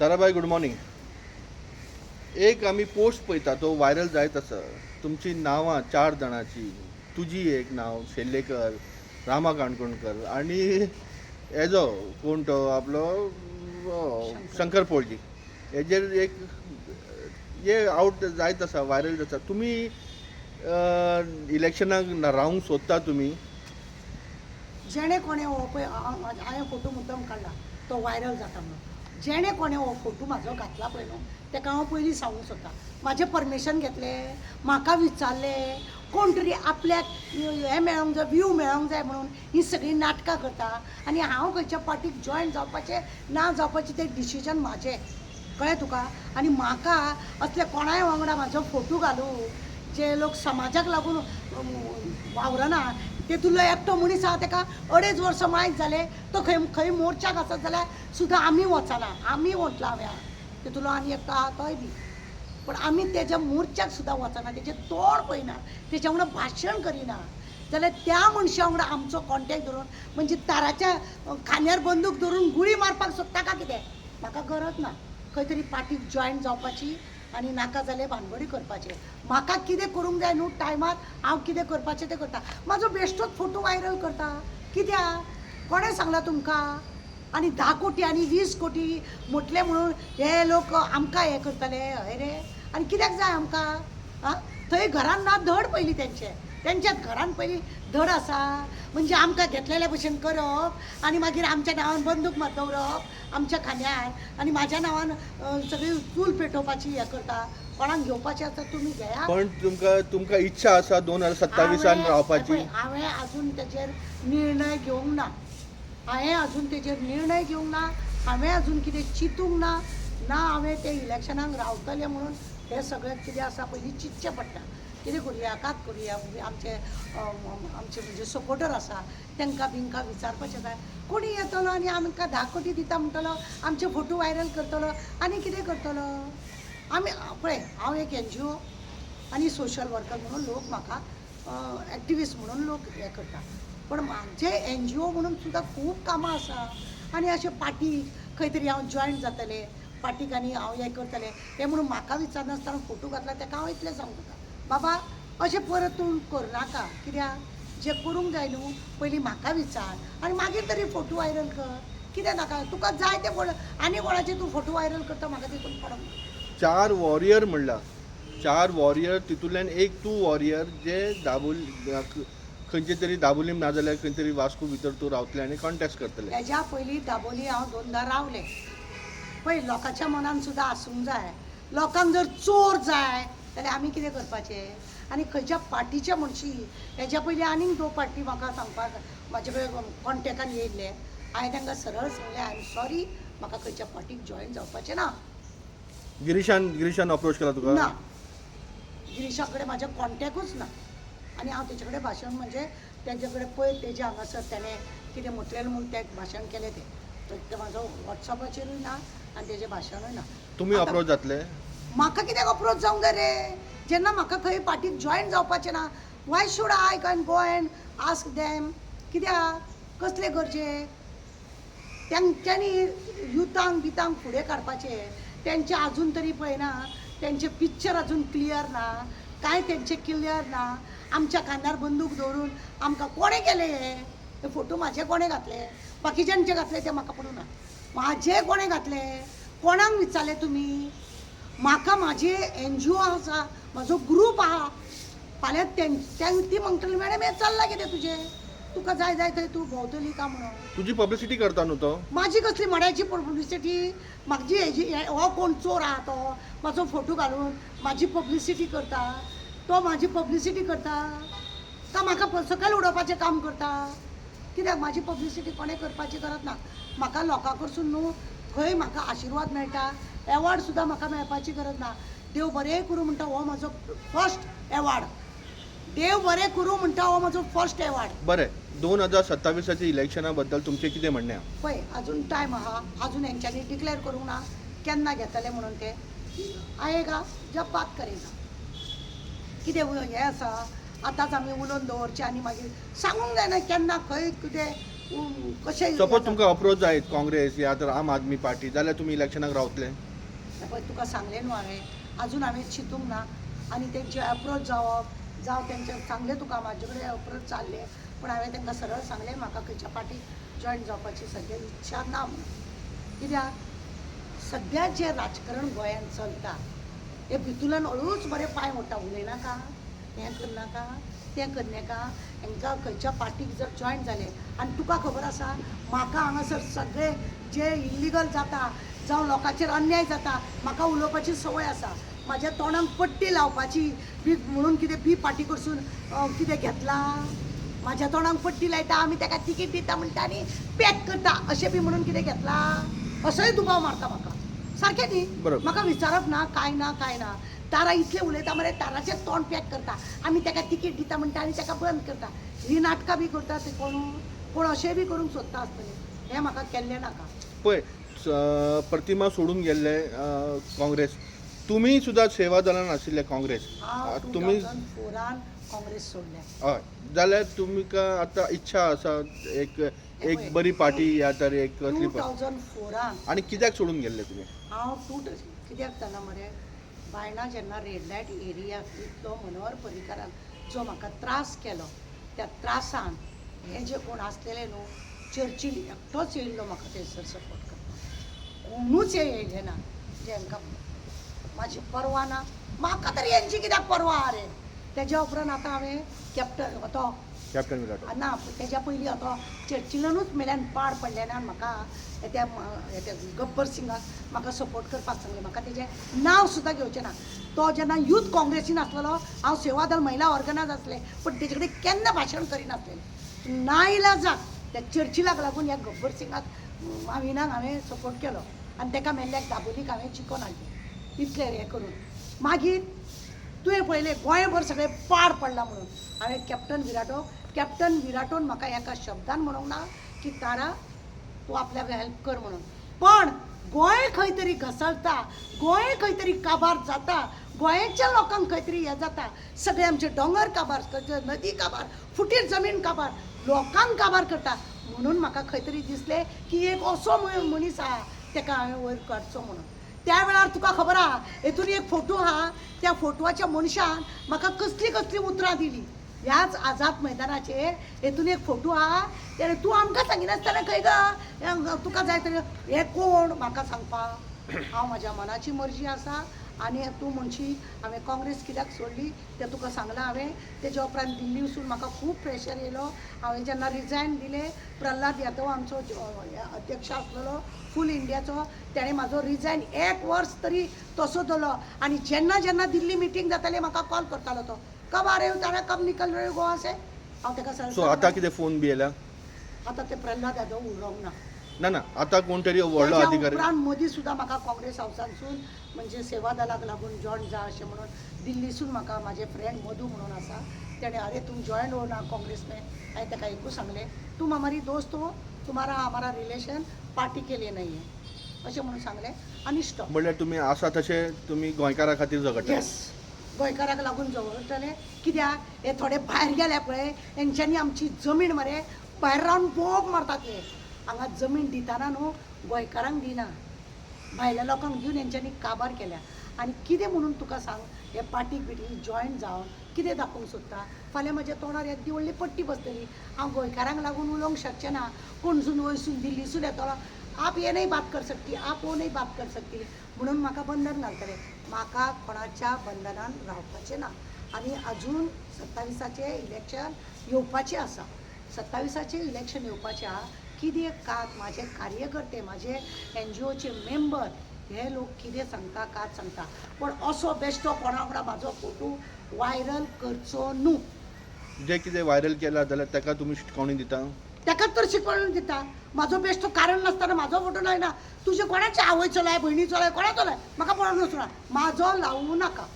Tarabai good morning. एक आम्ही post पळयता तो व्हायरल जायत आसा. तुमची नांवां 4 जाणांची. तुजी एक नांव शेल्लेकर, रामा काणकोणकर आणि हेजो कोण तो आपलो शंकर पोळजी. हेजेर एक हे आउट जायत आसा, व्हायरल जाता. तुमी इलेक्शनाक रावंक सोदता तुमी? जेणे कोणे हो पळय हांवें फोटो मुद्दम काडला तो व्हायरल जाता म्हणून. जेणे कोणे हो फोटो म्हाजो घातला पळय न्हू ताका हांव पयलीं सांगूंक सोदतां. म्हाजें परमिशन घेतलें, म्हाका विचारलें, कोण तरी आपल्याक हें मेळोंक जाय, व्यू मेळोंक जाय म्हणून ही सगळीं नाटकां करता आनी हांव खंयच्या पार्टीक जॉयन जावपाचें ना जावपाचें तें डिसिजन म्हाजें. कळ्ळें तुका? आनी म्हाका असले कोणाय वांगडा म्हाजो फोटो घालूं जे लोक समाजाक लागून वावरना, तेतूंतलो एकटो मनीस आहा ताका 2.5 वर्सां मायज जाले, तो खंय मोर्चाक आसत जाल्यार सुद्दां आमी वचना. आमी म्हटलां हांवें, तेतूंतलो आनी एकटो आहा तोय बी. पण आमी तेज्या मोर्चाक सुद्दां वचना, तेजें तोंड पळयना, तेच्या वांगडा भाशण करिना. जाल्यार त्या मनशा वांगडा आमचो कॉन्टेक्ट धरून म्हणजे ताराच्या खांद्यार बंदूक धरून गुळी मारपाक सोदता काय कितें? म्हाका गरज ना. खंय तरी पार्टीक जॉयन जावपाची आनी नाका जाले भानगडी करपाचे. म्हाका कितें करूंक जाय न्हू टायमार हांव कितें करपाचें तें करता. म्हाजो बेश्टोच फोटो व्हायरल करता. कित्याक? कोणें सांगलां तुमकां? आनी 10 कोटी आनी 20 कोटी म्हटलें म्हणून हे लोक आमकां हें करतले हय रे? आनी कित्याक जाय आमकां? आं थंय घरान ना धड पयलीं तेंच्याच घरान पयलीं धड आसा म्हणजे आमकां घेतलेल्या भशेन करप आनी मागीर आमच्या नांवान बंदूक मार दवरप आमच्या खांद्यार आनी म्हाज्या नांवान सगळी चूल पेटोवपाची हें करता. कोणाक घेवपाचें आसा तुमी घेया. पण तुमकां इच्छा आसा 2027 रावपाची? हांवें आजून तेजेर निर्णय घेवंक ना. हांवें आजून कितें चिंतूंक ना. हांवें ते इलेक्शनाक रावतलें म्हणून हें सगळें कितें आसा पयलीं चिंतचें पडटा. कितें करुया कात करुया आमचे म्हणजे सपोर्टर आसा तांकां बिंकां विचारपाचें जाय. कोणी येतलो आनी आमकां 10 कोटी दिता म्हणटलो, आमचे फोटो व्हायरल करतलो आनी कितें करतलो? आमी पळय हांव एक NGO आनी सोशल वर्कर म्हणून लोक म्हाका एक्टिविस्ट म्हणून लोक हें करता. पण म्हाजे NGO म्हणून सुद्दां खूब कामां आसा आनी अशें पार्टीक खंय तरी हांव जॉयन जातलें, पार्टीक आनी हांव हें करतलें हें म्हणून म्हाका विचारनासतना फोटो घातला ताका हांव इतलें सांगता, बाबा अशें परत तूं करनाका. कित्याक? जें करूंक जाय न्हू पयलीं म्हाका विचार आनी मागीर तरी फोटो व्हायरल कर. कितें नाका तुका जाय तें आनी कोणाचे तूं फोटो व्हायरल करता म्हाका तितून पडोंक ना. 4 वॉरियर म्हणला. 4 वॉरियर, तितूंतल्यान एक तूं वॉरियर जे खंयचे तरी दाबोलीम ना जाल्यार खंय तरी वास्को भितर तूं रावतलें आनी कॉन्टेस्ट करतलें. हेज्या पयलीं दाबोली हांव 2दा रावलें. पळय लोकांच्या मनान सुद्दां आसूंक जाय. लोकांक जर चोर जाय जाल्यार आमी कितें करपाचें? आनी खंयच्या पार्टीचे म्हणशी हेज्या पयलीं आनीक 2 पार्टी म्हाका सांगपाक म्हाजे कडेन कॉन्टेक्टान येयल्ले. हांवें तांकां सरळ सांगलें आय एम सॉरी म्हाका खंयच्या पार्टीक जॉयन जावपाचें ना. गिरीशान अप्रोच केला तुका? ना, गिरीशा कडेन म्हाजें कॉन्टेक्टूच ना. आनी हांव तेजे कडेन भाशण म्हणजे तेजे कडेन पळय तेजे हांगासर तेणें कितें म्हटलेलें म्हूण तें भाशण केलें तें म्हाजो वॉट्सॅपाचेरूय ना आनी तेजें भाशणूय ना. तुमी अप्रोच जातले? म्हाका कित्याक अप्रोच जावंक जाय रे? जेन्ना म्हाका खंय पार्टीक जॉयन जावपाचें ना, Y should I can go and ask them? कित्याक? कसले गरजे? तेंच्यांनी युथांक बितांक फुडें काडपाचें. तेंचे आजून तरी पळयना, तेंचे पिक्चर आजून क्लियर ना, कांय तेंचे क्लियर ना. आमच्या खांद्यार बंदूक दवरून आमकां कोणें केले हे फोटो? म्हाजे कोणें घातले? बाकीच्यांचे घातले ते म्हाका पडूना. म्हाजे कोणें घातले? कोणाक विचारले तुमी? म्हाका म्हाजे NGO आसा, म्हाजो ग्रूप आहा. फाल्यां ती म्हणटली मॅडम हें चल्लां कितें तुजें? तुका जाय थंय तूं भोंवतली का म्हणून? तुजी पब्लिसिटी करता न्हू तो? म्हाजी कसली मड्याची पब्लिसिटी? म्हाजी हो कोण चोर आहा तो म्हाजो फोटो घालून म्हाजी पब्लिसिटी करता? तो म्हाजी पब्लिसिटी करता का म्हाका सकयल उडोवपाचें काम करता? कित्याक म्हाजी पब्लिसिटी कोणें करपाची गरज ना. म्हाका लोकां कडसून न्हू खंय म्हाका आशिर्वाद मेळटा, एवॉर्ड सुद्दां म्हाका मेळपाची गरज ना. देव बरें करूं म्हणटा हो म्हाजो फर्स्ट एवॉर्ड. देव बरें करूं म्हणटा हो म्हाजो फर्स्ट एवॉर्ड. बरें, 2027 इलेक्शना बद्दल तुमचें कितें म्हणणें आहा? पळय अजून टायम आहा. अजून हेंच्यांनी डिक्लेअर करूंक ना केन्ना घेतले म्हणून ते. आयेगा जब बात करेगा. कितें हें आसा आतांच आमी उलोवन दवरचें आनी मागीर सांगूंक जायना केन्ना खंय कितें कशें सपोज तुमकां अप्रोच जायत काँग्रेस या तर आम आदमी पार्टी जाल्यार तुमी इलेक्शनाक रावतले? पळय तुका सांगलें न्हू हांवें, अजून हांवें चिंतूंक ना आनी तेंचे अप्रोच जावं तेंचे सांगलें तुका म्हाजे कडेन अप्रोच चालले, पूण हांवें तांकां सरळ सांगलें म्हाका खंयच्या पार्टीक जॉयन जावपाची सद्या इच्छा ना म्हणून. कित्याक सद्या जें राजकारण गोंयांत चलता हे भितूंतल्यान हळूच बरें पांय मोडटा, उलयनाका, हें करनाका, तें करनाका, हांकां खंयच्या पार्टीक जर जॉयन जालें आनी तुका खबर आसा म्हाका हांगासर सगळें जें इल्लिगल जाता जावं लोकांचेर अन्याय जाता म्हाका उलोवपाची संवय आसा. म्हाज्या तोंडाक पट्टी लावपाची बी म्हणून कितें बी पार्टी कडसून कितें घेतला? म्हाज्या तोंडाक पट्टी लायता, आमी ताका तिकीट दिता म्हणटा आनी पॅक करता अशें बी म्हणून कितें घेतला? असोय दुबाव मारता म्हाका. सारकें न्ही? बरोबर. म्हाका विचारप ना, काय ना, काय ना. तारा इतलें उलयता मरे ताराचें तोंड पॅक करता, आमी ताका तिकीट दिता म्हणटा आनी ताका बंद करता. ही नाटकां बी करता ते कोण अशें बी करूंक सोदता आसतलें. हें म्हाका केल्लें नाका. पळय प्रतिमा सोडून गेल्ले काँग्रेस, तुमी सुद्दां सेवा दलान आशिल्ले काँग्रेस, हांव तुमी 2004 काँग्रेस सोडलें. हय जाल्यार तुमकां आतां इच्छा आसा एक बरी पार्टी या तर एक कसली 2004 आनी कित्याक सोडून गेल्ले तुमी? हांव कित्याक जाणा मरे बायणा जेन्ना रेड लायट एरिया तो मनोहर पर्रीकारान जो म्हाका त्रास केलो त्या त्रासान हे जे कोण आसलेले न्हू चर्चिल एकटोच येयल्लो म्हाका थंयसर सपोर्ट करपाक. कोणूच येयले ना जे हांकां म्हाजी परवा ना. म्हाका तरी हेंची कित्याक परवा आहा रे. तेज्या उपरांत आतां हांवें कॅप्टन तो कॅप्टन विराट ना तेज्या पयलीं तो चर्चिलानूच मेल्यान पाड पडलेल्यान म्हाका त्या गब्बर सिंगाक म्हाका सपोर्ट करपाक सांगलें. म्हाका तेजें नांव सुद्दां घेवचें ना. तो जेन्ना युथ काँग्रेसीन आसलेलो हांव सेवादल महिला ऑर्गनायज आसलें पूण तेजे कडेन केन्ना भाशण करिनासलें. नाइलाजाक त्या चर्चिलाक लागून ह्या गब्बर सिंगाक हांवें सपोर्ट केलो आनी ताका मेल्ल्याक दाबोलीक हांवें चिकोन हाडलें. इतलें हें करून मागीर तुवें पळयलें गोंयभर सगळें पाड पडला म्हणून हांवें कॅप्टन विराटोन म्हाका एका शब्दान म्हणूंक ना की तारा तूं आपल्याक हेल्प कर म्हणून. पण गोंय खंय तरी घसरता, गोंय खंय तरी काबार जाता, गोंयच्या लोकांक खंय तरी हें जाता, सगळे आमचे दोंगर काबार, नदी काबार, फुटीर जमीन काबार, लोकांक काबार करता म्हणून म्हाका खंय तरी दिसलें की एक असो मनीस आहा ताका हांवें वयर काडचो म्हणून. त्या वेळार तुका खबर आहा हेतून एक फोटो आहा, त्या फोटोवाच्या मनशान म्हाका कसली कसली उतरां दिली. ह्याच आझाद मैदानाचेर हेतून एक फोटो आहा, तेणे तूं आमकां सांगिनासतना खंय ग तुका जाय तरी हे कोण म्हाका सांगपाक. हांव म्हाज्या मनाची मर्जी आसा आनी तूं म्हणशी हांवें काँग्रेस कित्याक सोडली तें तुका सांगलां हांवें. तेज्या उपरांत दिल्ली वचून म्हाका खूब प्रेशर येयलो. हांवें जेन्ना रिजायन दिलें प्रल्हाद यादव आमचो अध्यक्ष आसलेलो फूल इंडियाचो तेणें म्हाजो रिजायन 1 वर्स तरी तसो दवरलो आनी जेन्ना जेन्ना दिल्ली मिटींग जाताली म्हाका कॉल करतालो तो कब आ रहे हो तारा कब निकल रहे हो गोवा से. हांव ताका सो आतां कितें फोन बी येयला? आतां ते प्रल्हाद यादव उलोवंक ना. ना आतां कोण तरी व्हडलो अधिकारी उपरांत मोदी सुद्दां म्हाका काँग्रेस हावसानसून म्हणजे सेवा दलाक लागून जॉयन जा अशें म्हणून दिल्लीसून म्हाका म्हाजे फ्रेंड मधू म्हणून आसा तेणें अरे तुम जॉयन हो ना काँग्रेस में. हांवें ताका एकूच सांगलें तुम हमारी दोस्त हो, तुम्हारा हमारा रिलेशन पार्टी के लिए नहीं है अशें म्हणून सांगलें आनी स्टॉप. म्हणल्यार तुमी आसा तशें तुमी गोंयकारा खातीर झगडटा? येस गोंयकाराक लागून झगडटले. कित्याक हे थोडे भायर गेले पळय हेंच्यांनी आमची जमीन मरे भायर रावन बोब मारतात. हे हांगा जमीन दितना न्हू गोंयकारांक दिना, भायल्या लोकांक दिवन हेंच्यांनी काबार केल्या. आनी कितें म्हणून तुका सांग हे पार्टीक बिटीक जॉयन जावन कितें दाखोवंक सोदता. फाल्यां म्हज्या तोंडार येदी व्हडली पट्टी बसतली. हांव गोंयकारांक लागून उलोवंक शकचें ना. पणसून वयसून दिल्लीसून येतलो आप ये नहीं बात कर सकती, आप वो नहीं बात कर सकती म्हणून म्हाका बंधन घालतले. म्हाका कोणाच्या बंधनान रावपाचें ना. आनी अजून 27 इलेक्शन येवपाचें आसा. 27 इलेक्शन येवपाचें आहा. कितें कात म्हाजे कार्यकर्ते म्हाजे NGOचे मेंबर हे लोक कितें सांगता कात सांगता पण असो बेश्टो कोणा वांगडा म्हाजो फोटो वायरल करचो न्हू. जे कितें वायरल केला जाल्यार ताका तुमी शिटकावणी दिता? ताकाच तर शिकवण दिता. म्हाजो बेश्टो कारण नासतना म्हाजो फोटो लायना. तुजे कोणाचे आवयचो लाय भयणीचो लाय कोणाचो लाय म्हाका पडोंक नसना. म्हाजो लावूं नाका.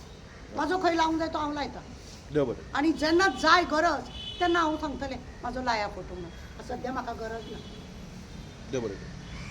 म्हाजो खंय लावंक जाय तो हांव लायता. देव बरें. आनी जेन्ना जाय गरज तेन्ना हांव सांगतलें म्हाजो लाया फोटो म्हणून. सद्या म्हाका गरज ना. देव बरें.